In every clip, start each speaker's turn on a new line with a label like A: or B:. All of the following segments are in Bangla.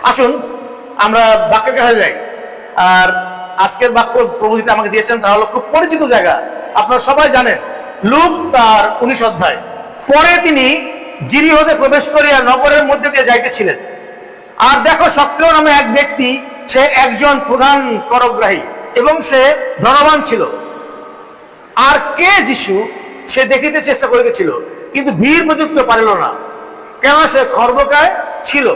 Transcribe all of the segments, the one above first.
A: আসুন আমরা বাক্যের কাছে যাই। আর আজকের বাক্য প্রভু যেটা আমাকে দিয়েছেন তা হলো খুব পরিচিত জায়গা, আপনারা সবাই জানেন। লূক তার 19 অধ্যায়। পরে তিনি জিরিহতে প্রবেশ করিয়া নগরের মধ্যে দিয়ে যাইতেছিলেন। আর দেখো, সক্রিয় নামে এক ব্যক্তি, সে একজন প্রধান করগ্রাহী এবং সে ধনবান ছিল। আর কে যিশু সে দেখিতে চেষ্টা করিতেছিল, কিন্তু ভিড় প্রযুক্ত পারিল না, কেন সে খর্বকায় ছিল।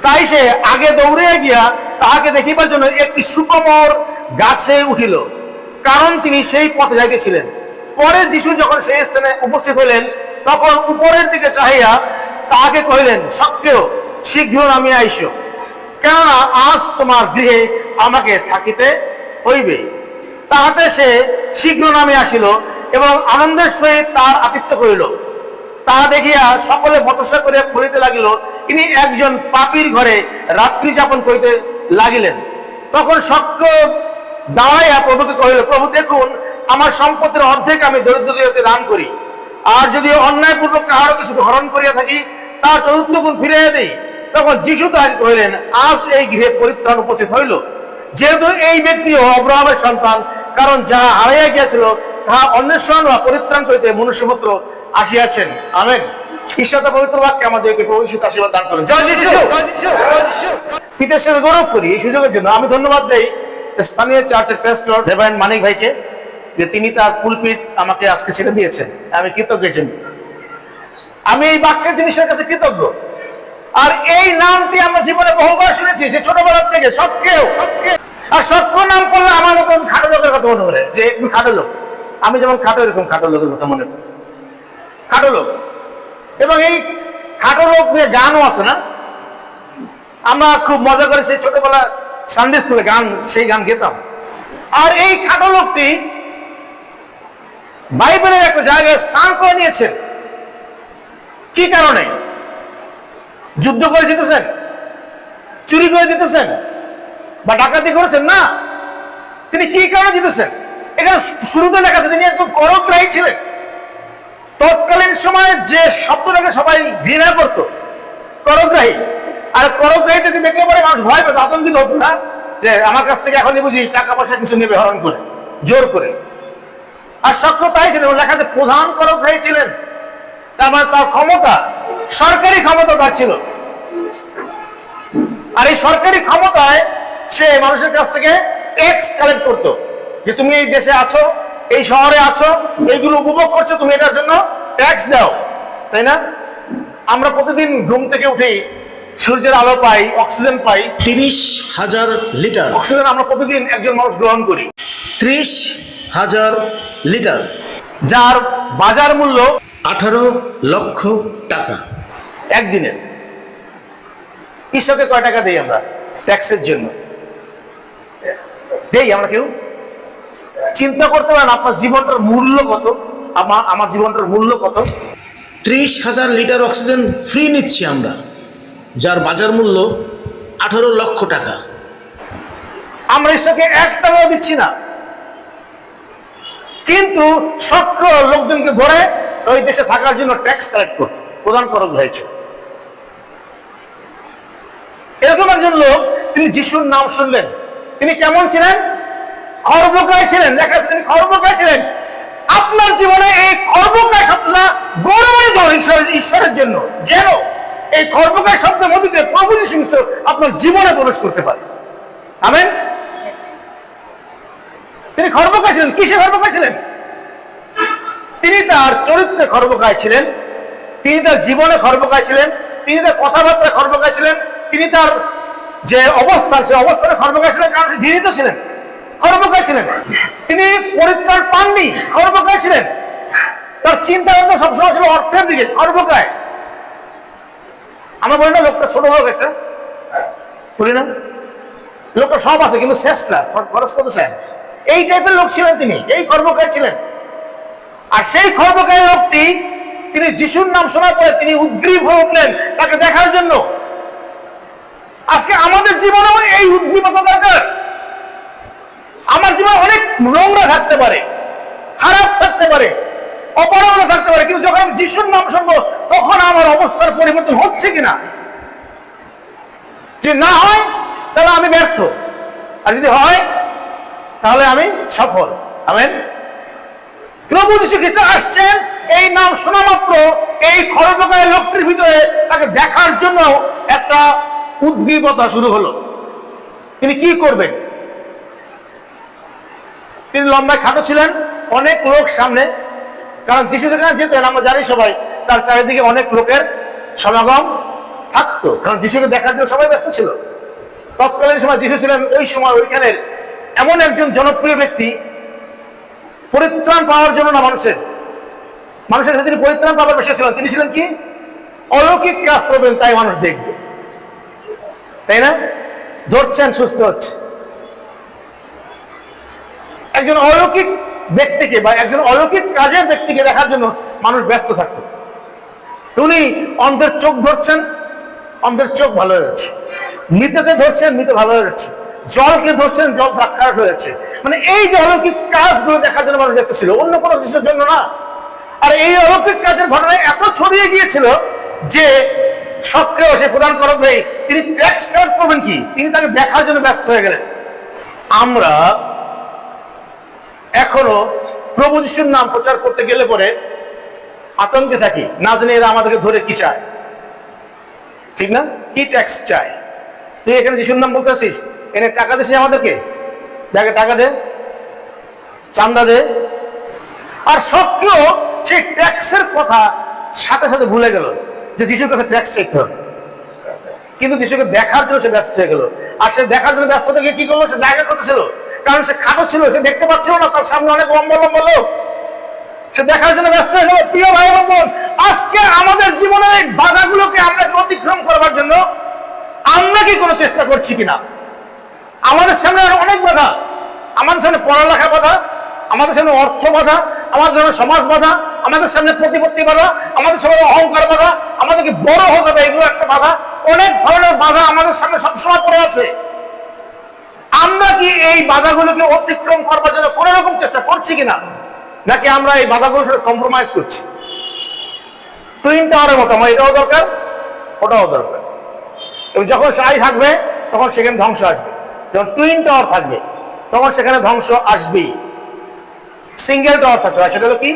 A: তাই সে আগে দৌড়িয়া গিয়া তাহাকে দেখিবার জন্য একটি সুকোমল গাছে উঠিল, কারণ তিনি সেই পথে যাইতেছিলেন। পরে যিশু যখন সেই স্থানে উপস্থিত হইলেন, তখন উপরের দিকে চাহিয়া তাহাকে কহিলেন, সক্রিয়, শীঘ্র নামিয়া আইসো, কেননা আজ তোমার গৃহে আমাকে থাকিতে হইবে। তাহাতে সে শীঘ্র নামে আসিল এবং আনন্দের সহিত তার আতিথ্য করিল। তাহা দেখিয়া সকলে বচসা করিয়া বলিতে লাগিল, ইনি একজন পাপীর ঘরে রাত্রি যাপন করিতে লাগিলেন। তখন সক্য দাঁড়াইয়া প্রভুকে কহিল, প্রভু দেখুন, আমার সম্পত্তির অর্ধেক আমি দরিদ্রদিগকে দান করি, আর যদি অন্যায়পূর্বক কাহারও কিছু হরণ করিয়া থাকি, তার চতুর্থ গুণ ফিরাইয়া দেই। তখন যিশু তাহাকে কহিলেন, আজ এই গৃহে পরিত্রাণ উপস্থিত হইল, যেহেতু এই ব্যক্তি অব্রাহামের সন্তান, কারণ যাহা হারাইয়া গিয়াছিল তাহা অন্বেষণ বা পরিত্রাণ করিতে মনুষ্যপুত্র আসিয়াছেন। আমেন। ঈশ্বর পবিত্র বাক্যে আমাদেরকে প্রভু যিশু আশীর্বাদ দান করুন। জয় যিশু। পিতার সাথে গৌরব করি এই সুযোগের জন্য। আমি ধন্যবাদ দেই স্থানীয় চার্চের প্যাস্টর রেভারেন্ড মানিক ভাইকে, যে তিনি তার পুলপিট আমাকে আজকে ছেড়ে দিয়েছেন। আমি কৃতজ্ঞ। আমি এই বাক্যের জিনিসের কাছে কৃতজ্ঞ। আর এই নামটি আমরা জীবনে বহুবার শুনেছি, যে ছোটবেলার থেকে সক্রিয়। আর সক্য নাম করলে আমার মতন খাটো লোকের কথা মনে করে, যে একটু খাটো লোক। আমি যেমন খাটো, এরকম খাটো লোকের কথা মনে করি, খাটো লোক। এবং এই খাটো লোক নিয়ে গানও আছে না? আমরা খুব মজা করে সেই ছোটবেলা সানডে স্কুলে গান, সেই গান গেতাম। আর এই খাটো লোকটি বাইবেলের একটা জায়গায় স্থান করে নিয়েছেন। কি কারণে? যুদ্ধ করে জিতেছেন, চুরি করে জিতেছেন, বা ডাকাতি করেছেন না। তিনি কি কারণে জিতেছেন? এখানে শুরুতে লেখা আছে তিনি একদম করগ্রাহী ছিলেন। তৎকালীন সময়ে যে শব্দটাকে সবাই ঘৃণা করত, করগ্রাহী। আর করগ্রাহীতে দেখলে পরে মানুষ ভয় পেত, আতঙ্কিত হতো না, যে আমার কাছ থেকে এখনই বুঝি টাকা পয়সা কিছু নেবে হরণ করে, জোর করে। আর সক্য তাই ছিলেন, লেখা আছে প্রধান করগ্রাহী ছিলেন। তার মানে তার ক্ষমতা, সরকারি ক্ষমতা তার ছিল। আর এই সরকারি ক্ষমতায় সে মানুষের কাছ থেকে ট্যাক্স কালেক্ট করতো, যে তুমি এই দেশে আছো, এই শহরে আছো, এইগুলো উপভোগ করছো, তুমি এটার জন্য ট্যাক্স দাও, তাই না? আমরা প্রতিদিন ঘুম থেকে উঠি, সূর্যের আলো পাই, অক্সিজেন পাই।
B: 30,000 লিটার
A: অক্সিজেন আমরা প্রতিদিন একজন মানুষ গ্রহণ করি,
B: 30,000 লিটার,
A: যার বাজার মূল্য
B: 18 লক্ষ টাকা
A: একদিনের। কৃষকে কয় টাকা দেই আমরা ট্যাক্সের জন্য? দেই আমরা কেউ? চিন্তা করতে পারেন আপনার জীবনটার মূল্য কত, আমার জীবনটার মূল্য কত?
B: 30,000 লিটার অক্সিজেন ফ্রি নিচ্ছি আমরা, যার বাজার মূল্য 18 লক্ষ টাকা।
A: আমরা ঈশ্বরকে 1 টাকাও দিচ্ছি না, কিন্তু সক্ষ লোকজনকে ধরে ওই দেশে থাকার জন্য ট্যাক্স কালেক্ট করতে প্রদান করা হয়েছে। এরকম একজন লোক, তিনি যিশুর নাম শুনলেন। তিনি কেমন ছিলেন? খর্বকায় ছিলেন। দেখা যাচ্ছে তিনি খর্বকায় ছিলেন। আপনার জীবনে এই খর্বকায় শব্দটা গৌরবান্বিত ঈশ্বরের জন্য, যেন এই খর্বকায় শব্দের মধ্যে দিয়ে প্রভু যিশু খ্রিস্ট আপনার জীবনে প্রবেশ করতে পারে। আমেন। তিনি খর্বকায় ছিলেন। কিসে খর্বকায় ছিলেন? তিনি তার চরিত্রে খর্বকায় ছিলেন, তিনি তার জীবনে খর্বকায় ছিলেন, তিনি তার কথাবার্তায় খর্বকায় ছিলেন, তিনি তার যে অবস্থান, সে অবস্থানে খর্বকায় ছিলেন, কারণ ঘৃণিত ছিলেন, খর্বকায় ছিলেন। তিনি পরিত্রাণ পাননি, খর্বকায় ছিলেন। তার চিন্তা ভাবনা সবসময় ছিল অর্থের দিকে, খর্বকায়। আমরা বলি না লোকটা ছোট লোক, একটা বলি না লোকটা সব আছে কিন্তু শেষটা খরচ করতে চায়। এই টাইপের লোক ছিলেন তিনি, এই খর্বকায় ছিলেন। আর সেই খর্বকায় লোকটি, তিনি যিশুর নাম শোনার পরে তিনি উদ্গ্রীব হয়ে উঠলেন তাকে দেখার জন্য। আজকে আমাদের জীবনেও এই উদ্গ্রীবতা দরকার। আমার জীবনে অনেক নোংরা থাকতে পারে, খারাপ থাকতে পারে, অপরাধ থাকতে পারে, কিন্তু যখন আমি যিশুর নাম শুনবো তখন আমার অবস্থার পরিবর্তন হচ্ছে কিনা। যদি না হয় তাহলে আমি ব্যর্থ, আর যদি হয় তাহলে আমি সফল। আমেন। প্রভু যীশু খ্রিস্ট আসছেন, এই নাম শোনা মাত্র এই খরপ্রকারের লোকটির ভিতরে তাকে দেখার জন্য একটা উদ্গ্রীবতা শুরু হলো। তিনি কি করবেন? তিনি লম্বায় খাটো ছিলেন, অনেক লোক সামনে, কারণ যিশু যেখানে যেতেন আমরা জানি সবাই, তার চারিদিকে অনেক লোকের সমাগম থাকতো, কারণ যিশুকে দেখার জন্য সবাই ব্যস্ত ছিল। তৎকালীন সময় যিশু ছিলেন ওই সময় ওইখানের এমন একজন জনপ্রিয় ব্যক্তি, পরিত্রাণ পাওয়ার জন্য না, মানুষের কাছে তিনি পরিত্রাণ পাওয়ার পেশা ছিলেন। তিনি ছিলেন কি? অলৌকিক কাজ করবেন, তাই মানুষ দেখবে, তাই না? ধরছেন, সুস্থ হচ্ছে। একজন অলৌকিক ব্যক্তিকে বা একজন অলৌকিক কাজের ব্যক্তিকে দেখার জন্য মানুষ ব্যস্ত থাকত। উনি অন্ধের চোখ ধরছেন, অন্ধের চোখ ভালো হয়ে যাচ্ছে, মৃতকে ধরছেন, মৃত ভালো হয়ে যাচ্ছে, জলকে ধরছেন, জল দ্রাক্ষার হয়ে যাচ্ছে। মানে এই যে অলৌকিক কাজগুলো দেখার জন্য মানুষ ব্যস্ত ছিল, অন্য কোনো কিছুর জন্য না। আর এই অলৌকিক কাজের ঘটনা এত ছড়িয়ে গিয়েছিল যে সক্রিয় সে প্রদান করব ভাই, তিনি ট্যাক্স কালেক্ট করবেন কি, তিনি তাকে দেখার জন্য ব্যস্ত হয়ে গেলেন। আমরা এখনো প্রভু যিশুর নাম প্রচার করতে গেলে পরে আতঙ্কে থাকি, না জানি এরা আমাদেরকে ধরে কি চায়, ঠিক না? কি ট্যাক্স চায়? তুই এখানে যিশুর নাম বলতে আসিস, এনে টাকা দিছিস আমাদেরকে, দেখে টাকা দে, চান্দা দে। আর সক্রিয় সেই ট্যাক্সের কথা সাথে সাথে ভুলে গেল যে যিশুর কাছে ট্যাক্স চাইতে হবে, কিন্তু যিশুকে দেখার জন্য সে ব্যস্ত হয়ে গেল। আর সে দেখার জন্য ব্যস্ত থেকে কি করলো? সে জায়গা করতেছিল, কারণ সে খাটো ছিল, সে দেখতে পাচ্ছিল না, তার সামনে অনেক লম্বা লম্বা লোক, সে দেখার জন্য ব্যস্ত হয়ে গেল। প্রিয় ভাই এবং বোন, আজকে আমাদের জীবনের এই বাধাগুলোকে আমরা অতিক্রম করবার জন্য আমরা কি কোনো চেষ্টা করছি কিনা? আমাদের সামনে অনেক বাধা, আমাদের সামনে পড়ালেখা বাধা, আমাদের সামনে অর্থ বাধা, আমাদের সামনে সমাজ বাধা, আমাদের সামনে প্রতিপত্তি বাধা, আমাদের সামনে অহংকার বাধা, আমাদেরকে বড় হতে হবে, এগুলো একটা বাধা। অনেক ধরনের বাধা আমাদের সামনে সবসময় পড়ে আছে। আমরা কি এই বাধাগুলোকে অতিক্রম করবার জন্য কোন রকম চেষ্টা করছি কিনা, নাকি আমরা এই বাধাগুলোর সাথে কম্প্রোমাইজ করছি? টুইন টাওয়ারের মতো আমার এটাও দরকার, ওটাও দরকার, এবং যখন সাই থাকবে তখন সেখানে ধ্বংস আসবে। যখন টুইন টাওয়ার থাকবে তখন সেখানে ধ্বংস আসবেই। সিঙ্গেল টাওয়ার থাকতে হয়, সেটা হলো কি?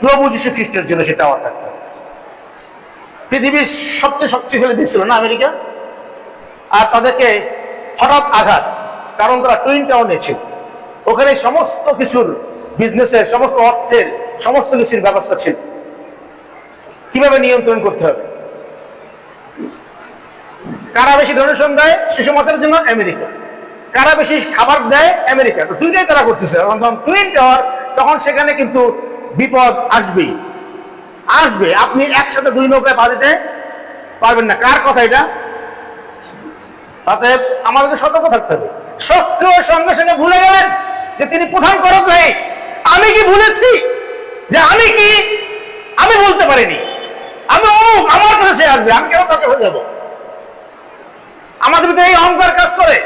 A: প্রভু যীশু খ্রিস্টের জন্য সে টাওয়ার থাকতে হবে। পৃথিবীর সবচেয়ে শক্তিশালী দেশ ছিল না আমেরিকা, আর তাদেরকে হঠাৎ আঘাত, কারণ তারা টুইন টাওয়ার নিয়েছিল। ওখানে সমস্ত কিছুর, বিজনেসের সমস্ত অর্থের সমস্ত কিছুর ব্যবস্থা ছিল, কিভাবে নিয়ন্ত্রণ করতে হবে। কারা বেশি ডোনেশন দেয় সুষমাচারের জন্য? আমেরিকা। কারা বেশি খাবার দেয়? আমেরিকা। তো দুইটাই তারা করতেছে। যখন টুইন টাওয়ার, তখন সেখানে কিন্তু বিপদ আসবেই, আসবে। আপনি একসাথে দুই নৌকায় পা দিতে পারবেন না। কার কথা এটা? তাতে আমাদেরকে সতর্ক থাকতে হবে। সক্রিয় সঙ্গে সঙ্গে ভুলে গেলেন যে তিনি প্রধান করক ভাই। আমি কি ভুলেছি যে আমি কি? আমি বলতে পারিনি, আমি অমুক, আমার কাছে সে আসবে, আমি কেন তার কাছে যাবো? আমাদের ভিতরে এই অহংকার কাজ করে।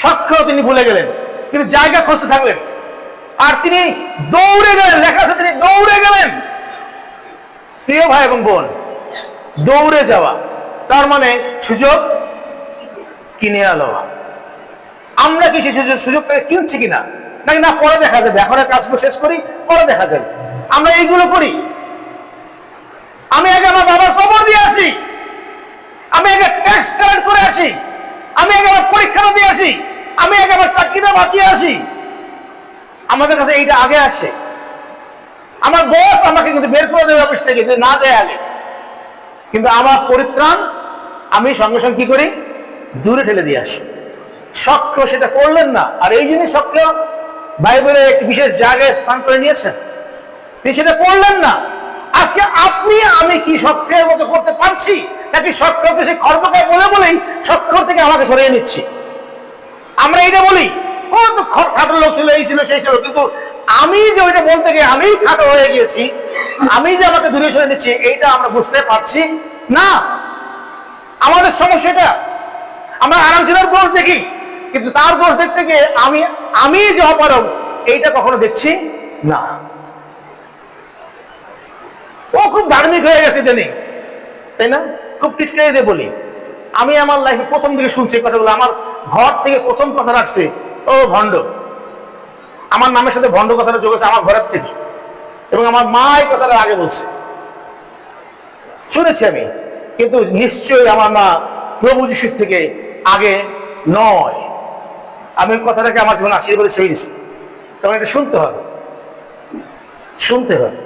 A: সক্রিয় তিনি ভুলে গেলেন, তিনি জায়গা খুঁজতে থাকলেন, আর তিনি দৌড়ে গেলেন। লেখা আছে তিনি দৌড়ে গেলেন। প্রিয় ভাই এবং বোন, দৌড়ে যাওয়া তার মানে সুযোগ কিনে লওয়া। আমরা কি সেই সুযোগটাকে কিনছি কিনা, নাকি না পরে দেখা যাবে, এখন কাজগুলো শেষ করি, পরে দেখা যাবে। আমরা এইগুলো করি। আমি আগে আমার বাবার কবর দিয়ে আসি, আমি আগে ট্যাক্স কালেক্ট করে আসি, আমি আগে আমার পরীক্ষাটা দিয়ে আসি, আমি আগে আমার চাকরিটা বাঁচিয়ে আসি। আমাদের কাছে এইটা আগে আসে। আমার বস আমাকে কিন্তু বের করে দেবে অফিস থেকে, যদি না যায় আগে। কিন্তু আমার পরিত্রাণ আমি সঙ্গে সঙ্গে কি করি? দূরে ঠেলে দিয়ে আসি। সক্রিয় সেটা করলেন না। আর এই জিনিস সক্রিয় বাইবেলে একটি বিশেষ জায়গায় স্থান করে নিয়েছেন, তিনি সেটা করলেন না। আজকে আপনি আমি কি সক্রিয়ের মতো করতে পারছি, নাকি সক্রিয়কে সেই খর্বকায় বলে বলেই সক্রিয় থেকে আমাকে সরিয়ে নিচ্ছি? আমরা এইটা বলি, ও তো খাটো লোক ছিল, এই ছিল, সেই ছিল, কিন্তু আমি যে ওইটা বলতে গিয়ে আমি খাটো হয়ে গিয়েছি, আমি যে আমাকে দূরে সরে নিচ্ছি, এইটা আমরা বুঝতে পারছি না। আমাদের সমস্যাটা, আমরা আরেকজনের দোষ দেখি, কিন্তু তার দোষ দেখতে গিয়ে আমি যে অপারগ, এইটা কখনো দেখছি না। ও খুব ধার্মিক হয়ে গেছে ইদানিং, তাই না? খুব টিটকারি দিয়ে বলি, আমি আমার লাইফে প্রথম দিকে শুনছি কথাগুলো, আমার ঘর থেকে প্রথম কথা রাখছে ও ভণ্ড। আমার নামের সাথে ভণ্ড কথাটা যোগ আছে আমার ঘরের থেকে, এবং আমার মা এই কথাটা আগে বলছে, শুনেছি আমি। কিন্তু নিশ্চয়ই আমার মা প্রভু যিশুর থেকে আগে নয়। আমি ওই কথাটাকে আমার জীবনে আশীর্বাদে ছেড়ে দিচ্ছি, কারণ এটা শুনতে হবে, শুনতে হবে।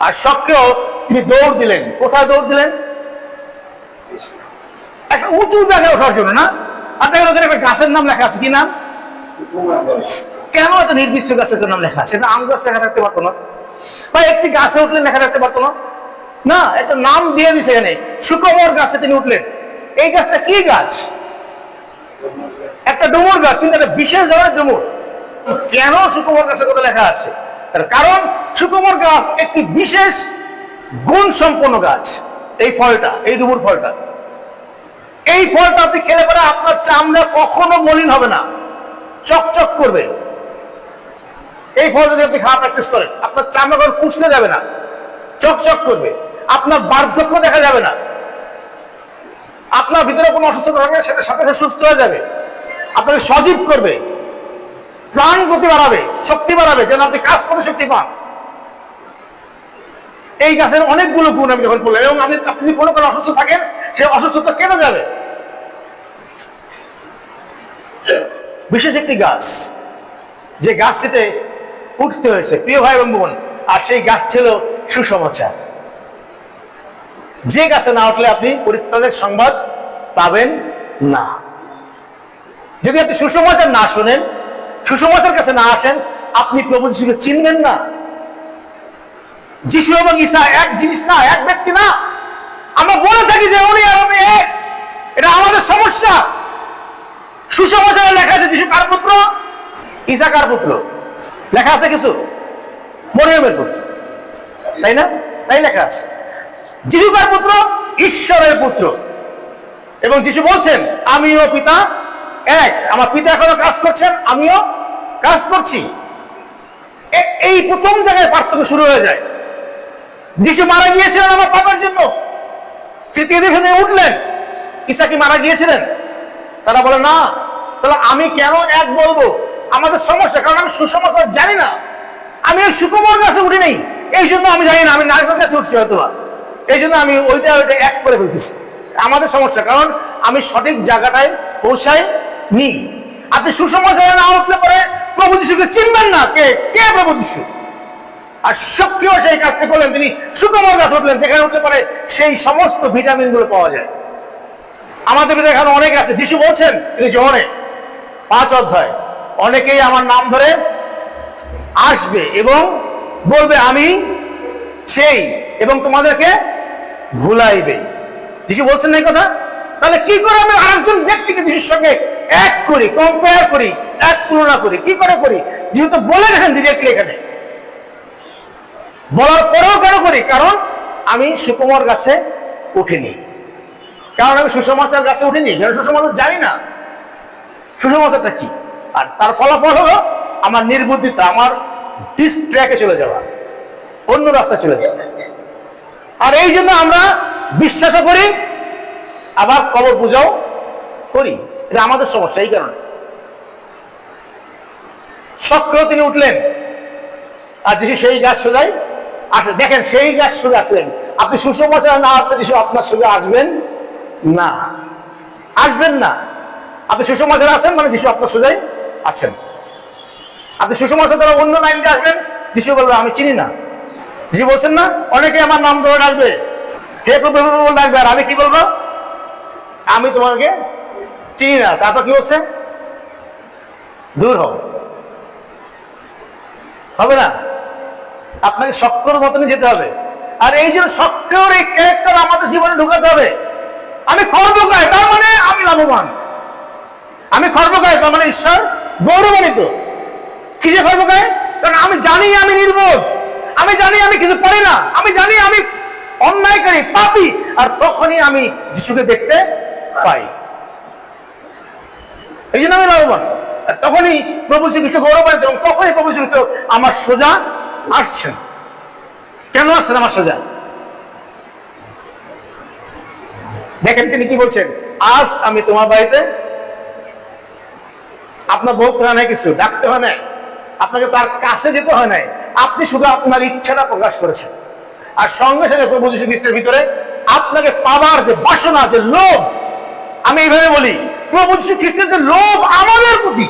A: আর শখকেও তিনি দৌড় দিলেন। কোথায় দৌড় দিলেন? একটা উঁচু জায়গায় ওঠার জন্য না। আর দেখেন ওখানে একটা গাছের নাম লেখা আছে, কি নাম? কেন একটা নির্দিষ্ট গাছের নাম লেখা আছে? এটা আম গাছ লেখা থাকতে পারতো না, বা একটি গাছে উঠলে লেখা থাকতে পারতো না? না, একটা নাম দিয়ে দিছে এখানে, সুকমর গাছে তিনি উঠলেন। এই গাছটা কি গাছ? একটা ডুমুর গাছ, কিন্তু একটা বিশেষ ধরনের ডুমুর। কেন সুকমর গাছের কথা লেখা আছে? তার কারণ সুকমর গাছ একটি বিশেষ গুণ সম্পন্ন গাছ। এই ফলটা, এই ডুমুর ফলটা, এই ফলটা আপনি খেলে পরে আপনার চামড়া কখনো মলিন হবে না, চকচক করবে। এই ফল যদি আপনি খাওয়া প্র্যাকটিস করেন, আপনার চামড়া কখনো কুঁচকে যাবে না, চকচক করবে। আপনার বার্ধক্য দেখা যাবে না, আপনার ভিতরে কোনো অসুস্থতা থাকবে সেটা সাথে সাথে সুস্থ হয়ে যাবে, আপনাকে সজীব করবে, প্রাণ গতি বাড়াবে, শক্তি বাড়াবে, যেন আপনি কাজ করতে শক্তি পান। এই গাছের অনেকগুলো গুণ আমি যখন বললাম, এবং আপনি যদি কোনো কোনো অসুস্থ থাকেন, সে অসুস্থতা কেটে যাবে। বিশেষ একটি গাছ, যে গাছটিতে উঠতে হয়েছে প্রিয় ভাই এবং বোন, আর সেই গাছ ছিল সুসমাচার। যে গাছে না উঠলে আপনি পরিত্রাণের সংবাদ পাবেন না। যদি আপনি সুসমাচার না শোনেন, সুসমাচার কাছে না আসেন, আপনি প্রভু যিশুকে চিনবেন না। যিশু এবং ঈসা এক জিনিস না, এক ব্যক্তি না। আমরা বলে থাকি যে উনি আর আমি এক, এটা আমাদের সমস্যা। সুসমাচারে লেখা আছে যিশু কার পুত্র? ঈসা কার পুত্র? লেখা আছে কিছু? মরিয়মের পুত্র, তাই না? তাই লেখা আছে। যিশু কার পুত্র? ঈশ্বরের পুত্র। এবং যিশু বলছেন আমিও পিতা এক, আমার পিতা এখনো কাজ করছেন, আমিও কাজ করছি। এই প্রথম জায়গায় পার্থক্য শুরু হয়ে যায়। যিশু মারা গিয়েছিলেন আমার পাপের জন্য, তৃতীয় দিনে উঠলেন। ঈসা কি মারা গিয়েছিলেন? তারা বলে না। তাহলে আমি কেন এক বলবো? আমাদের সমস্যা, কারণ আমি সুসমাচার জানি না। আমি ওই সুকুমার গাছে উঠি নেই, এই জন্য আমি জানি না। আমি নারকেল গাছে উঠছি হয়তো, এই জন্য আমি ওইটা এক করে ফেলতেছি। আমাদের সমস্যা, কারণ আমি সঠিক জায়গাটায় পৌঁছাই নি। আপনি সুসমাচারে না উঠলে পরে প্রভু যিশুকে চিনবেন না। কে কে প্রভু যিশু? আর সক্রিয় সেই কাজটি করলেন, তিনি সুকুমার গাছ উঠলেন, যেখানে উঠলে পরে সেই সমস্ত ভিটামিন গুলো পাওয়া যায়। আমাদের ভিতরে এখানে অনেক আছে। যিশু বলছেন তিনি যোহনে 5 অধ্যায়, অনেকেই আমার নাম ধরে আসবে এবং বলবে আমি সেই, এবং তোমাদেরকে ভুলাইবে। যিশু বলছেন না এই কথা? তাহলে কি করে আমি আরেকজন ব্যক্তিকে যিশুর সঙ্গে এক করি, কম্পেয়ার করি, এক তুলনা করি? কি করে করি? যিশু তো বলে গেছেন ডিরেক্টলি এখানে। বলার পরেও কেন করি? কারণ আমি সুকুমার গাছে উঠিনি, কারণ আমি সুসমাচার গাছে উঠিনি, কারণ সুসমাচার জানি না সুসমাচারটা কি। আর তার ফলাফল হলো আমার নির্বুদ্ধিতা, আমার ডিস্ট্র্যাকে চলে যাওয়া, অন্য রাস্তায় চলে যাওয়া। আর এই জন্য আমরা বিশ্বাসও করি, আবার কবর পূজাও করি। এটা আমাদের সমস্যা। এই কারণে সক্রিয় তিনি উঠলেন, আর যিশু সেই গাছ সোজাই আসে। দেখেন, সেই গাছ সোজা আসলেন। আপনি সুসমাচার না আপনি যিশু আপনার সোজা আসবেন না, আসবেন না। আপনি সুসমাচার আছেন মানে যিশু আপনার সোজাই আছেন। আপনি সুসমাচার দ্বারা অন্য লাইনকে আসবেন, যিশু বলবে আমি চিনি না। যিশু বলছেন না, অনেকে আমার নাম ধরে ডাকবে, হে প্রভু ডাকবে, আর আমি কি বলবো? আমি তোমাকে চিনি না। তারপর কি বলছে? দূর হও। হবে না, আপনাকে সক্রিয় মতনই যেতে হবে। আর এই জন্য সক্রিয় এই ক্যারেক্টার আমাদের জীবনে ঢুকাতে হবে। আমি খর্বকায়, তার মানে আমি লাভবান। আমি খর্বকায়, তার মানে ঈশ্বর গৌরবান্বিত। কিসে খর্বকায়? কারণ আমি জানি আমি নির্বোধ, আমি জানি আমি কিছু পারি না, আমি জানি আমি অন্যায়কারী, পাপী। আর তখনই আমি যিশুকে দেখতে পাই, এই জন্য আমি লাভবান। তখনই প্রভু শ্রীকৃষ্ণ গৌরবান্বিত, এবং তখনই প্রভু শ্রীকৃষ্ণ আমার সোজা আসছেন। কেন আসছেন আমার সোজা? দেখেন তিনি কি বলছেন, আজ আমি তোমার বাড়িতে, আপনার বলতে হয় না, কিছু ডাকতে হয় না, আপনাকে তার কাছে যেতে হয় নাই, আপনি শুধু আপনার ইচ্ছাটা প্রকাশ করেছেন, আর সঙ্গে সঙ্গে প্রভু যীশু খ্রিস্টের ভিতরে আপনাকে পাওয়ার যে বাসনা, যে লোভ, আমি এইভাবে বলি, প্রভু যীশু খ্রিস্টের যে লোভ আমাদের প্রতি,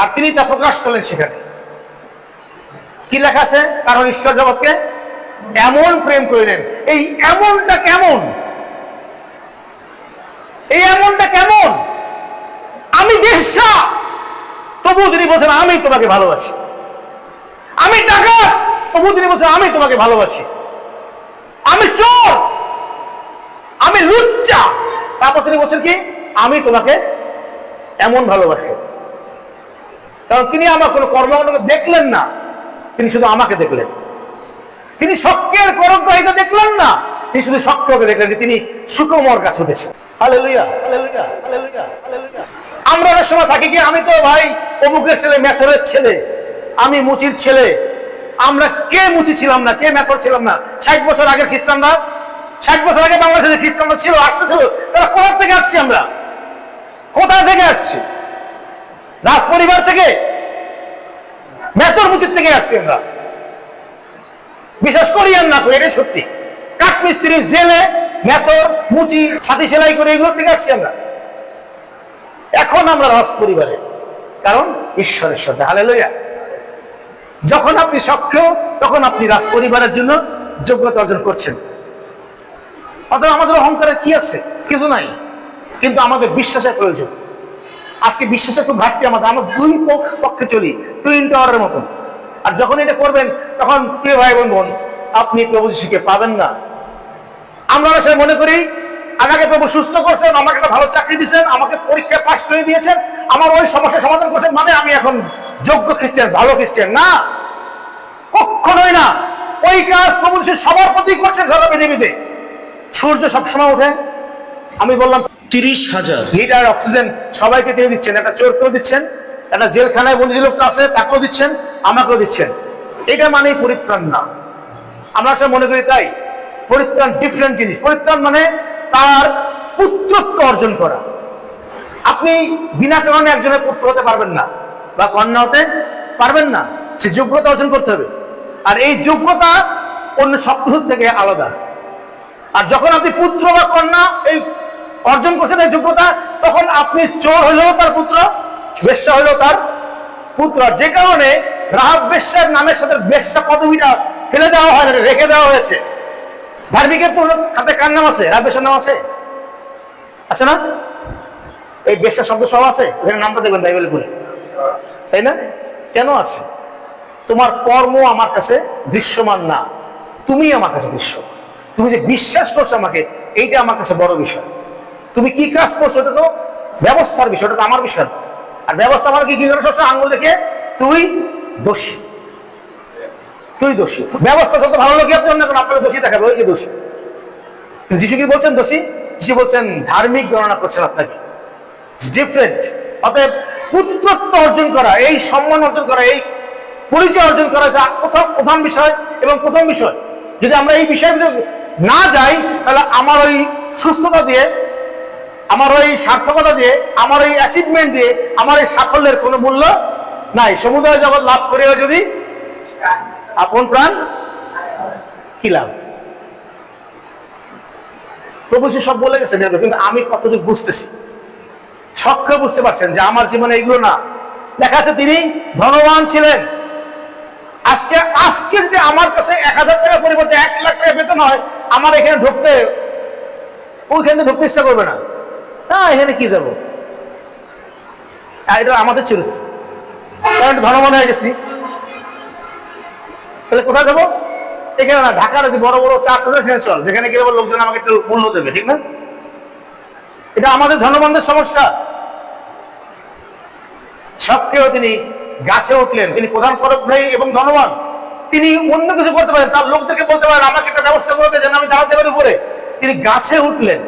A: আর তিনি তা প্রকাশ করলেন সেখানে। কি লেখা আছে? কারণ ঈশ্বর জগৎকে এমন প্রেম করিলেন। এই এমনটা কেমন? এই এমনটা কেমন? আমি বেশ্যা, তবু তিনি বলছেন আমি তোমাকে ভালোবাসি। আমি ডাকাত, তবু তিনি বলছেন আমি তোমাকে ভালোবাসি। আমি চোর, আমি লুচ্চা, তারপর তিনি বলছেন কি, আমি তোমাকে এমন ভালোবাসি। কারণ তিনি আমার কোনো কর্মকাণ্ডকে দেখলেন না, তিনি শুধু আমাকে দেখলেন। তিনি সক্রিয়ের করগ্রহিতা দেখলেন না, তিনি শুধু সক্রিয়কে দেখলেন যে তিনি সুকুমার কাছে উঠেছেন। Hallelujah, hallelujah, hallelujah, hallelujah. আমরা অনেক সময় থাকি কি, আমি তো ভাই অমুকের ছেলে, মেথরের ছেলে, আমি মুচির ছেলে। আমরা কে মুচি ছিলাম না, কে মেথর ছিলাম না? 60 বছর আগের খ্রিস্টানরা, 60 বছর আগে বাংলাদেশে যে খ্রিস্টানরা ছিল, আসতে ছিল, তারা কোথা থেকে আসছি? আমরা কোথা থেকে আসছি? রাজ পরিবার থেকে, মেথর মুচির থেকে আসছি আমরা। বিশ্বাস করি আর না করি, এটাই সত্যি। কাঠমিস্ত্রি, জেলে, মেথর, মুচি, ছাতি সেলাই করে এগুলো থেকে আসছি আমরা। এখন আমরা রাজ পরিবারে, কারণ ঈশ্বরের সাথে। হালেলুয়া। যখন আপনি সক্রিয়, তখন আপনি রাজ পরিবারের জন্য যোগ্যতা অর্জন করছেন। অথবা আমাদের অহংকারের কি আছে? কিছু নাই, কিন্তু আমাদের বিশ্বাসের প্রয়োজন। আজকে বিশ্বাসের খুব ঘাটতি আমাদের। আমরা দুই পক্ষে চলি, টুইন টাওয়ারের মতন। আর যখন এটা করবেন, তখন প্রিয় ভাই বোন, আপনি প্রভু যীশুকে পাবেন না। আমরা অনেক সময় মনে করি আমাকে প্রভু সুস্থ করছেন, আমাকে একটা ভালো চাকরি দিয়েছেন, আমাকে পরীক্ষায় পাশ করে দিয়েছেন, আমার ওই সমস্যার সমাধান করছেন, মানে আমি এখন যোগ্য খ্রিস্টান, ভালো খ্রিস্টান। না, কখনোই না। ওই কাজ প্রভু যীশু সবার প্রতি করছেন সারা পৃথিবীতে। সূর্য সবসময় ওঠে, আমি বললাম
B: 30,000
A: লিটার অক্সিজেন সবাইকে দিয়ে দিচ্ছেন। একটা চোরকেও দিচ্ছেন, একটা জেলখানায় বন্দী যে লোকটা আছে তাকেও দিচ্ছেন, আমাকেও দিচ্ছেন। এটা মানেই পরিত্রাণ না। আমরা সব মনে করি তাই। পরিত্রাণ ডিফারেন্ট জিনিস। পরিত্রাণ মানে তার পুত্রত্ব অর্জন করা। আপনি বিনা কারণে একজনের পুত্র হতে পারবেন না, বা কন্যা হতে পারবেন না। সে যোগ্যতা অর্জন করতে হবে, আর এই যোগ্যতা অন্য সব কিছুর থেকে আলাদা। আর যখন আপনি পুত্র বা কন্যা এই অর্জন করছেন এই যোগ্যতা, তখন আপনি চোর হলেও তার পুত্র, বেশ্যা হলেও তার পুত্র। যে কারণে রাহাব বেশ্যার নামের সাথে বেশ্যা পদবিটা ফেলে দেওয়া হয় না, রেখে দেওয়া হয়েছে। ধার্মিকের তো খাতে কার নাম আছে? রাহাব বেশ্যার নাম আছে, আছে না? এই বেশ্যা শব্দ সব আছে, ওখানে নামটা দেখবেন বাইবেলে পড়ে, তাই না? কেন আছে? তোমার কর্ম আমার কাছে দৃশ্যমান না, তুমি আমার কাছে দৃশ্য। তুমি যে বিশ্বাস করছো আমাকে, এইটা আমার কাছে বড় বিষয়। তুমি কি কাজ করছো এটা তো ব্যবস্থার বিষয়, এটা তো আমার বিষয়। আর ব্যবস্থা মানে কি করে? সবসময় আঙুল দেখে তুই দোষী, তুই দোষী। ব্যবস্থা যত ভালো লোক আপনি অন্য কোনো আপনাকে দোষী দেখাবে, ওই যে দোষী। যিশু কি বলছেন? দোষী। যিশু বলছেন ধার্মিক গণনা করছেন আপনাকে, ডিফারেন্ট। অতএব পুত্রত্ব অর্জন করা, এই সম্মান অর্জন করা, এই পরিচয় অর্জন করা যা প্রধান বিষয় এবং প্রথম বিষয়। যদি আমরা এই বিষয়ে না যাই, তাহলে আমার ওই সুস্থতা দিয়ে, আমার ওই সার্থকতা দিয়ে, আমার ওই অ্যাচিভমেন্ট দিয়ে, আমার এই সাফল্যের কোনো মূল্য নাই। সমুদয় জগৎ লাভ করেও যদি আপন প্রাণ কি লাভ? প্রভু সব বলে গেছেন, কিন্তু আমি কতটুকু বুঝতেছি, সক্রিয় বুঝতে পারছেন যে আমার জীবনে এইগুলো না। দেখা আছে তিনি ধনবান ছিলেন। আজকে যদি আমার কাছে 1000 টাকা পরিবর্তে 1 লাখ টাকা বেতন হয়, আমার এখানে ঢুকতে, ওইখানে ঢুকতে ইচ্ছা করবে না। এখানে কি যাবো? এটা আমাদের চরিত্র, কারণ ধনবান হয়ে গেছি, তাহলে কোথায় যাবো? এখানে না, ঢাকার বড় বড় চার্চ আছে, সেখানে চল, যেখানে গেলে লোকজন আমাকে একটু মূল্য দেবে, ঠিক না? এটা আমাদের ধনবানদের সমস্যা। সক্রিয় তিনি গাছে উঠলেন, তিনি প্রধান পরোপকারী এবং ধনবান। তিনি অন্য কিছু করতে পারেন, তার লোকদেরকে বলতে পারেন আমাকে একটা ব্যবস্থা করে দেন, আমি দাঁড়াতে পারি উপরে। তিনি গাছে উঠলেন।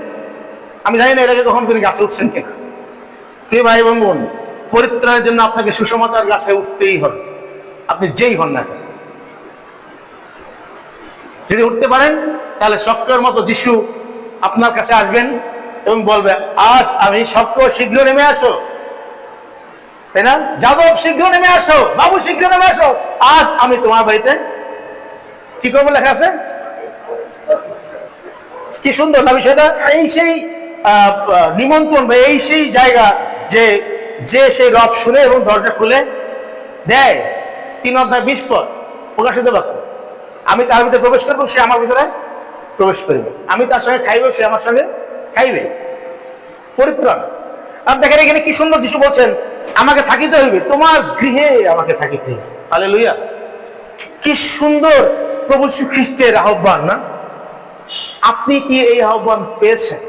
A: আমি জানি না এর আগে কখন তিনি গাছে উঠছেন কিনা। প্রিয় ভাই এবং বোন, পরিত্রাণের জন্য আপনাকে সুসমাচার গাছে উঠতেই হবে, আপনি যেই হন না কেন। যদি উঠতে পারেন, তাহলে সক্রিয়র মতো যিশু আপনার কাছে আসবেন এবং বলবে, আজ আমি সবকে শীঘ্র নেমে আসো, তাই না? যাদব শীঘ্র নেমে আসো, বাবু শীঘ্র নেমে আসো, আজ আমি তোমার বাড়িতে কি করবো লেখা আছে। কি সুন্দর না বিষয়টা। এই সেই নিমন্ত্রণ বা এই সেই জায়গা যে যে সেই রব শুনে এবং দরজা খুলে দেয়। 3 অধ্যায় 20 পদ প্রকাশিত বাক্য। আমি তার ভিতরে প্রবেশ করবো, সে আমার ভিতরে প্রবেশ করিবে, আমি তার সঙ্গে খাইব, সে আমার সঙ্গে খাইবে। পরিত্রাণ। আর দেখেন এখানে কি সুন্দর যিশু বলছেন, আমাকে থাকিতে হইবে, তোমার গৃহে আমাকে থাকিতে হইবে। হালেলুয়া। কি সুন্দর প্রভু যীশু খ্রিস্টের আহ্বান না? আপনি কি এই আহ্বান পেয়েছেন?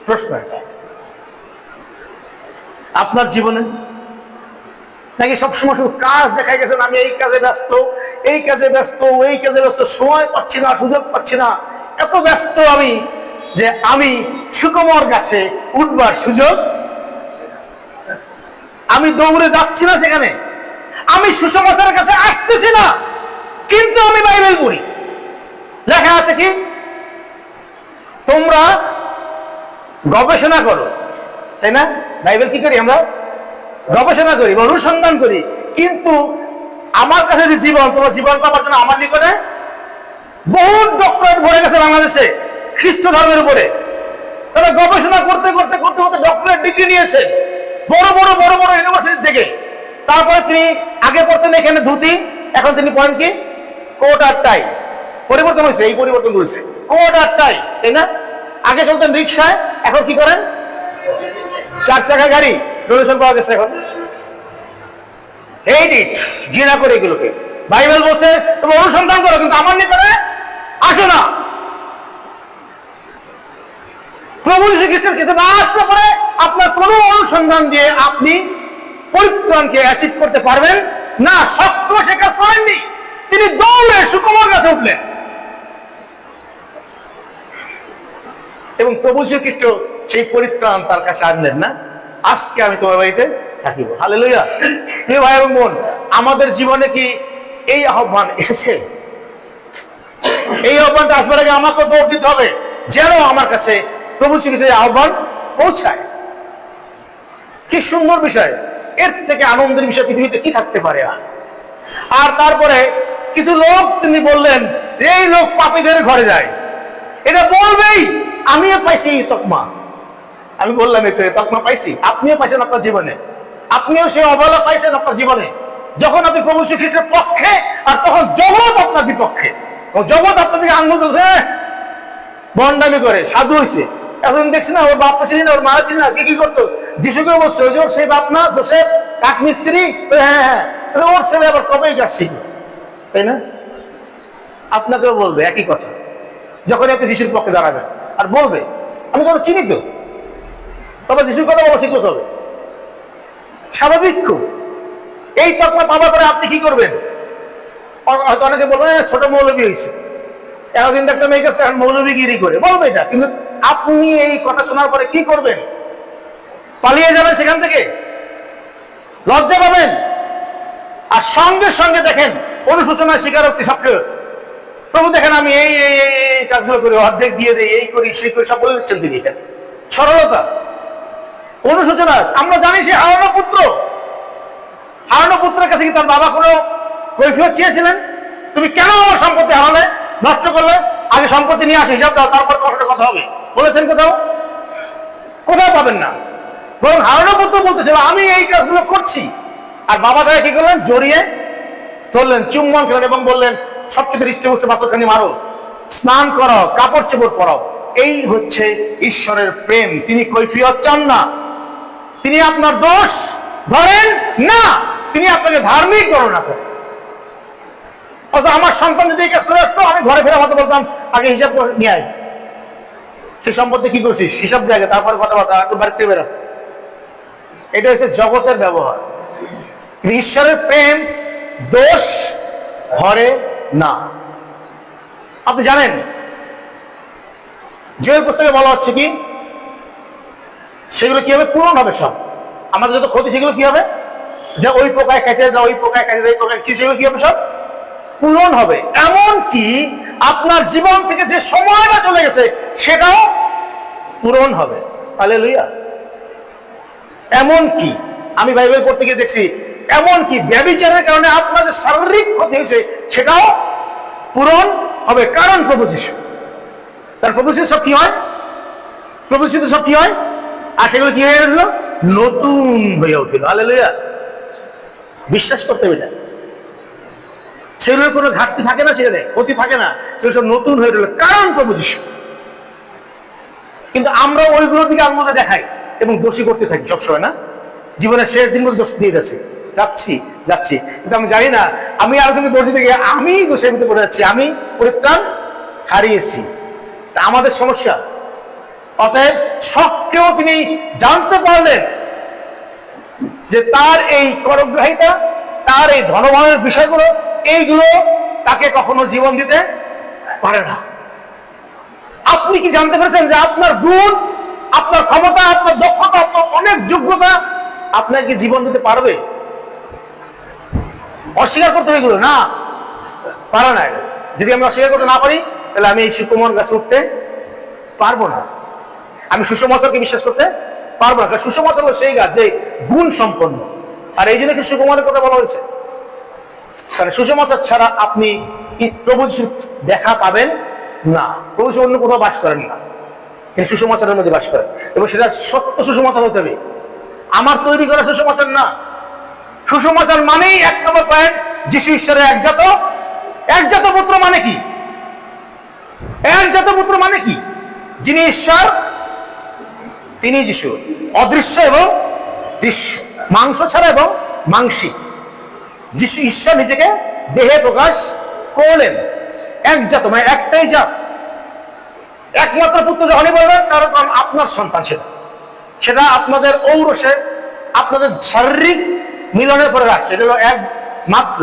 A: প্রশ্ন এটা আপনার জীবনে, নাকি সবসময় শুধু কাজ দেখাই গেছেন, আমি এই কাজে ব্যস্ত, এই কাজে ব্যস্ত, এই কাজে ব্যস্ত, সময় পাচ্ছি না, সুযোগ পাচ্ছি না, এত ব্যস্ত আমি যে আমি সুকুমার গাছে উঠবার সুযোগ, আমি দৌড়ে যাচ্ছি না সেখানে, আমি সুসমাচারের কাছে আসতেছি না, কিন্তু আমি বাইবেল পড়ি। লেখা আছে কি, তোমরা গবেষণা করো, তাই না? বাইবেল কি করি আমরা? গবেষণা করি বা অনুসন্ধান করি, কিন্তু আমার কাছে যে জীবন, তোমার জীবন পাওয়ার জন্য আমার নিকটে বহু ডক্টরেট ভরে গেছে বাংলাদেশে খ্রিস্ট ধর্মের উপরে। তারা গবেষণা করতে করতে করতে করতে ডক্টরেট ডিগ্রি নিয়েছে বড় বড় বড় বড় ইউনিভার্সিটি থেকে। তারপরে তিনি আগে পড়তেন এখানে ধুতি, এখন তিনি পড়েন কি কোট আর টাই। পরিবর্তন হয়েছে, এই পরিবর্তন করেছে, কোট আর টাই, তাই না? আগে চলতেন রিক্সায়, এখন কি করেন? 4 চাকা গাড়ি, ডোনেশন পাওয়া গেছে এখন। হেট ইট, ঘৃণা করে এগুলোকে। বাইবেল বলছে তুমি অনুসন্ধান করো, কিন্তু আমার নিকটে আসো না। প্রভু যীশু খ্রিস্টের কাছে না আসলে পরে আপনার কোন অনুসন্ধান দিয়ে আপনি পরিত্রাণকে অ্যাচিভ করতে পারবেন না। সত্য সে কাজ করেননি, তিনি দৌড়ে সুকুমার কাছে উঠলেন এবং প্রভু যীশু খ্রিস্ট সেই পরিত্রাণ তার কাছে আনলেন না, আজকে আমি তোমার বাড়িতে থাকিব। হালেলুয়া। প্রিয় ভাই এবং বোন, আমাদের জীবনে কি এই আহ্বান এসেছে? এই আহ্বানটা আসবার আগে আমাকে দৌড় দিতে হবে, যেন আমার কাছে প্রভু যীশু খ্রিস্টের আহ্বান পৌঁছায়। কি সুন্দর বিষয়! এর থেকে আনন্দের বিষয় পৃথিবীতে কি থাকতে পারে? আর তারপরে কিছু লোক তিনি বললেন, এই লোক পাপীদের ঘরে যায়, এটা বলবেই। আমিও পাইছি তকমা, আমি বললাম একটু তকমা পাইছি, আপনিও পাইছেন আপনার জীবনে, আপনিও সেই অবহেলা পাইছেন আপনার জীবনে, যখন আপনি প্রভু যীশু খ্রিস্টের পক্ষে, আর তখন জগৎ আপনার বিপক্ষে। জগৎ আপনার দিকে আঙ্গুল তুলছে, বন্ডামি করে সাধু হয়েছে। এখন দেখছি না, ওর বাপ ছিলেন না, ওর মারা ছিলেন না, কি করতো? যিশুকে বলছে ওর সেই বাপ না, জোসেফ কাঠমিস্ত্রি, হ্যাঁ হ্যাঁ, ওর ছেলে আবার কবেই কাজ শিখবে, তাই না? আপনাকেও বলবে একই কথা যখন আপনি যিশুর পক্ষে দাঁড়াবেন, আর বলবে আমি তো চিনি তো, তবে যিশুর কথা বলা শিখতে হবে, স্বাভাবিক খুব। এই তকমা পাবার পরে আপনি কি করবেন? হয়তো অনেকে বলবেন ছোট মৌলবী হয়েছে, এতদিন দেখতাম এই কাজটা এখন মৌলবীগিরি করে, বলবে এটা। কিন্তু আপনি এই কথা শোনার পরে কি করবেন? পালিয়ে যাবেন সেখান থেকে, লজ্জা পাবেন, আর সঙ্গে সঙ্গে দেখেন অনুশোচনার স্বীকারোক্তি সক্রিয়। প্রভু দেখেন আমি এই এই এই কাজগুলো করি, অর্ধেক দিয়ে দেই, এই করি সেই করি, সব বলে দিচ্ছেন তিনি। এখানে সরলতা, অনুশোচনা। আমরা জানি সে হারানো পুত্র, হারানো পুত্রের কাছে কি তার বাবা কোনো কৈফিয়ত চেয়েছিলেন? তুমি কেন আমার সম্পত্তি হারালে, নষ্ট করলে? আগে সম্পত্তি নিয়ে আসে, হিসাব দাও, তারপর তোমার সাথে কথা হবে, বলেছেন কোথাও? কোথাও পাবেন না। বরং হারানো পুত্র বলতেছিল আমি এই কাজগুলো করছি, আর বাবা তাকে কি করলেন? জড়িয়ে ধরলেন, চুম্বন খেলেন এবং বললেন সবচেয়ে হৃষ্টপুষ্ট বাছরখানি মারো, স্নান করাও, কাপড় চোপড় পরাও। এই হচ্ছে ঈশ্বরের প্রেম। তিনি কৈফিয়ত চান না, তিনি আপনার দোষ ধরেন না, তিনি আপনাকে ধার্মিক গণনা করেন। অথচ আমার সন্তান যদি এই কাজ করে আসতো, আমি ঘরে ফেরা হতে বলতাম আগে হিসাব নিয়ে আয়, সেই সম্পত্তি কি করছিস হিসাব দিয়ে আগে, তারপরে কথাবার্তা, বাড়িতে বেরো। এটা হচ্ছে জগতের ব্যবহার। ঈশ্বরের প্রেম দোষ ধরে না। আপনি জানেন জয়ের পুস্তকে বলা হচ্ছে কি, সেগুলো কি হবে? পূরণ হবে সব। আমাদের যত ক্ষতি সেগুলো কি হবে? যা ওই পোকায় খাইছে, যা ওই পোকায় খাইছে, ওই পোকায়, সেগুলো কি হবে? সব পূরণ হবে। এমন কি আপনার জীবন থেকে যে সময়টা চলে গেছে সেটাও পূরণ হবে। হালেলুয়া। এমন কি আমি বাইবেল পড়তে গিয়ে দেখছি, এমন কি ব্যভিচারের কারণে আপনার যে শারীরিক ক্ষতি হয়েছে সেটাও পূরণ হবে, কারণ প্রভু যিশু। তার প্রভু যিশু সব কি হয়, প্রভু যিশু সব কি হয়, আর সেগুলো কি হয়ে উঠলো, নতুন হয়ে উঠল। হালেলুয়া। বিশ্বাস করতে হবে না, সেগুলোর কোনো ঘাটতি থাকে না, সেখানে ক্ষতি থাকে না, সেগুলো সব নতুন হয়ে উঠল, কারণ প্রভু যিশু। কিন্তু আমরা ওইগুলোর দিকে আমাদের দেখাই এবং দোষী করতে থাকি সবসময়, না? জীবনের শেষ দিনগুলো দোষ দিয়ে যাচ্ছি, যাচ্ছি, কিন্তু আমি জানি না আমি আলোচনা দোষ দিতে গিয়ে আমি দোষের ভিতরে পড়ে যাচ্ছি, আমি পরিত্রাণ হারিয়েছি। তা আমাদের সমস্যা। অতএব শখকেও তিনি জানতে পারলেন যে তার এই করগ্রাহিতা, তার এই ধনবানের বিষয়গুলো, এইগুলো তাকে কখনো জীবন দিতে পারে না। আপনি কি জানতে পেরেছেন যে আপনার গুণ, আপনার ক্ষমতা, আপনার দক্ষতা, আপনার অনেক যোগ্যতা আপনাকে জীবন দিতে পারবে? অস্বীকার করতে হবে এগুলো? না, পারে না। যদি আমি অস্বীকার করতে না পারি তাহলে আমি এই সুকুমার গাছে উঠতে পারবো না, আমি সুষমাচারকে বিশ্বাস করতে পারবো না। কারণ সুষমাচার হলো সেই গাছ যে গুণ সম্পন্ন, আর এই জন্য কি সুকুমারের কথা বলা হয়েছে। কারণ সুষমাচার ছাড়া আপনি প্রভু যিশুর দেখা পাবেন না। প্রভু যিশু অন্য কোথাও বাস করেন না, তিনি সুষমাচারের মধ্যে বাস করেন, এবং সেটা সত্য সুষমাচার হতে হবে, আমার তৈরি করা সুষমাচার না। সুষমাচার মানেই এক নম্বর পয়েন্ট, যিশু ঈশ্বরের একজাত পুত্র। মানে কি একজাত পুত্র? মানে কি? যিনি ঈশ্বর তিনি যিশু, অদৃশ্য এবং দৃশ্য, মাংস ছাড়া এবং মাংসিক। যিশু ঈশ্বর নিজেকে দেহে প্রকাশ করলেন, একজাত, মানে একটাই জাত, একমাত্র পুত্র। যখনই বলবেন কারণ আপনার সন্তান, সেটা আপনাদের ঔরসে, আপনাদের শারীরিক মিলনের পরে আসছে, এটা হলো এক মাত্র।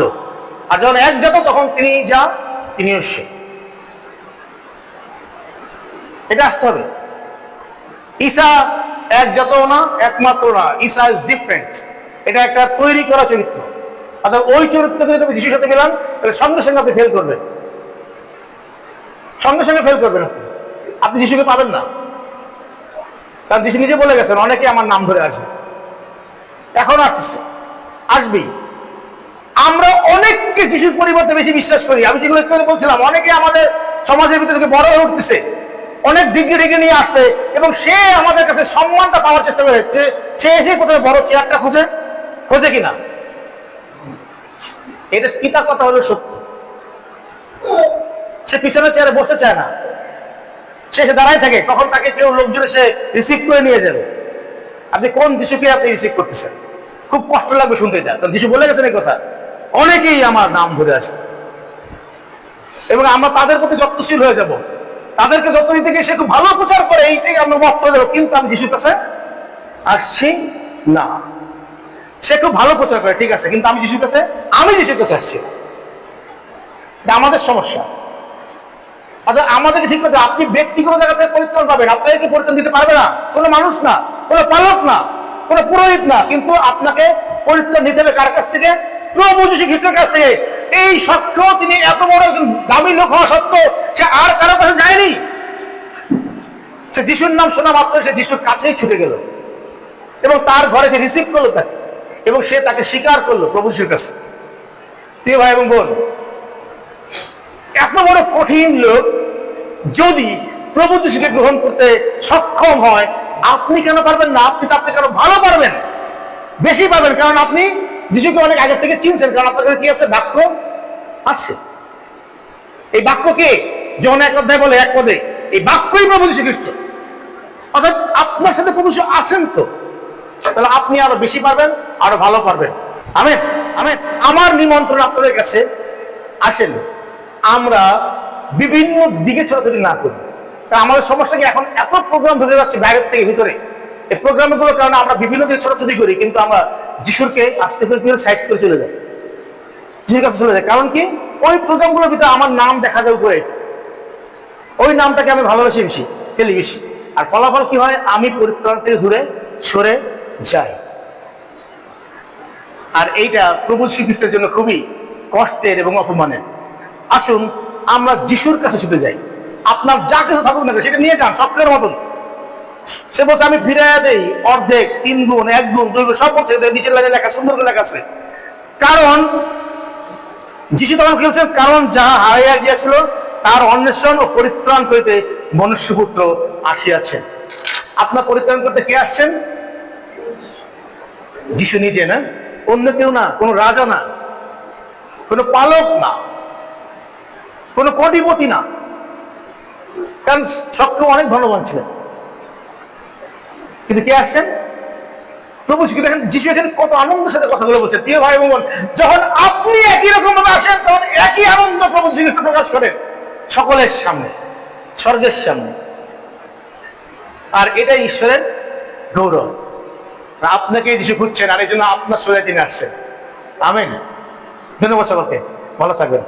A: আর যখন একজাত তখন তিনি যা, তিনিও সে, এটা আসতে হবে। ঈসা একজাত না, একমাত্র না, ঈসা ইজ ডিফারেন্ট। এটা একটা তৈরি করা চরিত্র। অর্থাৎ ওই চরিত্র যদি তুমি যিশুর সাথে মিলান তাহলে সঙ্গে সঙ্গে আপনি ফেল করবেন, সঙ্গে সঙ্গে ফেল করবেন। আপনি যিশুকে পাবেন না, কারণ যিশু নিজে বলে গেছেন অনেকে আমার নাম ধরে আসবে, এখন আসতেছে, আসবেই। আমরা অনেককে যিশুর পরিবর্তে বেশি বিশ্বাস করি। আমি যেগুলো একটু বলছিলাম, অনেকে আমাদের সমাজের ভিতর থেকে বড় হয়ে উঠতেছে, অনেক ডিগ্রি ডিগ্রি নিয়ে আসছে, এবং সে আমাদের কাছে সম্মানটা পাওয়ার চেষ্টা করে। সে এসে প্রথমে বড় চেয়ারটা খোঁজে কিনা, এটা কিতা কথা হলো সত্য। সে পিছনে চেয়ারে বসতে চায় না, সে দাঁড়ায় থাকে, তখন তাকে কেউ লোকজন এসে রিসিভ করে নিয়ে যাবে। আপনি কোন যিশুকে আপনি রিসিভ করতেছেন? খুব কষ্ট লাগবে শুনতে এটা, কারণ যিশু বলে গেছেন এই কথা, অনেকেই আমার নাম ধরে আছে, এবং আমরা তাদের প্রতি যত্নশীল হয়ে যাব। তাদেরকে যত্ন দিতে গিয়ে সে খুব ভালো প্রচার করে, এইটাই আমরা বক্তব্য দেবো, কিন্তু আমি যিশুর কাছে আসছি না। সে খুব ভালো প্রচার করে, ঠিক আছে, কিন্তু আমি যিশুর কাছে আসছি। আমাদের সমস্যা। অর্থাৎ আমাদেরকে ঠিক করতে, আপনি ব্যক্তিগত জায়গা থেকে পরিত্রাণ পাবেন, আপনাকে পরিত্রাণ দিতে পারবে না কোনো মানুষ, না কোনো পালক, না কোনো পুরোহিত, না, কিন্তু আপনাকে পরিত্রাণ দিতে হবে কার কাছ থেকে? প্রভু যিশু খ্রিস্টের কাছ থেকে। এই সত্ত্বেও তিনি এত বড় একজন দামি লোক হওয়া সত্ত্বেও সে আর কারো কাছে যায়নি। সে যিশুর নাম শোনা মাত্র সে যিশুর কাছেই ছুটে গেল, এবং তার ঘরে সে রিসিভ করলো তাকে, এবং সে তাকে স্বীকার করলো প্রভু যিশুর কাছে। প্রিয় ভাই এবং বোন, এত বড় কঠিন লোক যদি প্রভু যিশুকে গ্রহণ করতে সক্ষম হয়, আপনি কেন পারবেন না? আপনি তার থেকে আরো ভালো পারবেন, বেশি পারবেন, কারণ আপনি যিশুকে অনেক আগে থেকে চিনছেন, কারণ আপনার কাছে কি আছে? বাক্য আছে। এই বাক্য কে? জন 1 অধ্যায় বলে 1 পদে, এই বাক্যই প্রভু যিশু খ্রিস্ট। অর্থাৎ আপনার সাথে প্রভু যিশু আছেন, তো তাহলে আপনি আরো বেশি পারবেন, আরো ভালো পারবেন। Amen, amen. আমার নিমন্ত্রণ আপনাদের কাছে, আসেন আমরা বিভিন্ন দিকে ছোটাছুটি না করি। কারণ আমাদের সমস্যা কি, এখন এত প্রোগ্রাম ঢুকে যাচ্ছে বাইরের থেকে ভিতরে, এই প্রোগ্রামগুলোর কারণে আমরা বিভিন্ন দিকে ছোটাছুটি করি, কিন্তু আমরা যিশুরকে আস্তে করে সাইড করে চলে যাই, যিশুর কাছে চলে যায়। কারণ কি? ওই প্রোগ্রামগুলোর ভিতরে আমার নাম দেখা যায় উপরে, ওই নামটাকে আমি ভালোবেসে ফেলি বেশি, আর ফলাফল কি হয়? আমি পরিত্রাণ থেকে দূরে সরে যাই। আর এইটা প্রভু শ্রীকৃষ্ণের জন্য খুবই কষ্টের এবং অপমানের। আসুন আমরা যিশুর কাছে ছুটে যাই। আপনার যা কিছু থাকুক না কেন সেটা নিয়ে যান সবকের মতন। সে বলছে আমি ফিরে দেই অর্ধেক, 3 গুণ, 1 গুণ, 2 গুণ, সব বলছে, নিচের লাইনে লেখা, সুন্দর করে লেখা আছে। কারণ যিশু তখন কি বলছেন, কারণ যাহা হারাইয়া গিয়াছিল তার অন্বেষণ ও পরিত্রাণ করিতে মনুষ্যপুত্র আসিয়াছেন। আপনার পরিত্রাণ করতে কে আসছেন? যিশু নিজে, না অন্য কেউ না, কোনো রাজা না, কোনো পালক না, কোনো কোটিপতি না, কারণ সক্ষম অনেক ধনবান ছিলেন। কিন্তু কে আসছেন? প্রভু যিশু। দেখেন যিশু এখানে কত আনন্দের সাথে কথাগুলো বলছেন। প্রিয় ভাই বোন, যখন আপনি একই রকম ভাবে আসেন তখন একই আনন্দ প্রভু যিশু খ্রিস্ট প্রকাশ করেন সকলের সামনে, স্বর্গের সামনে। আর এটাই ঈশ্বরের গৌরব। আপনাকে যিশু খুঁজছেন, আর এই জন্য আপনার শরীরে তিনি আসছেন। আমেন। ধন্যবাদ সকলকে, ভালো থাকবেন।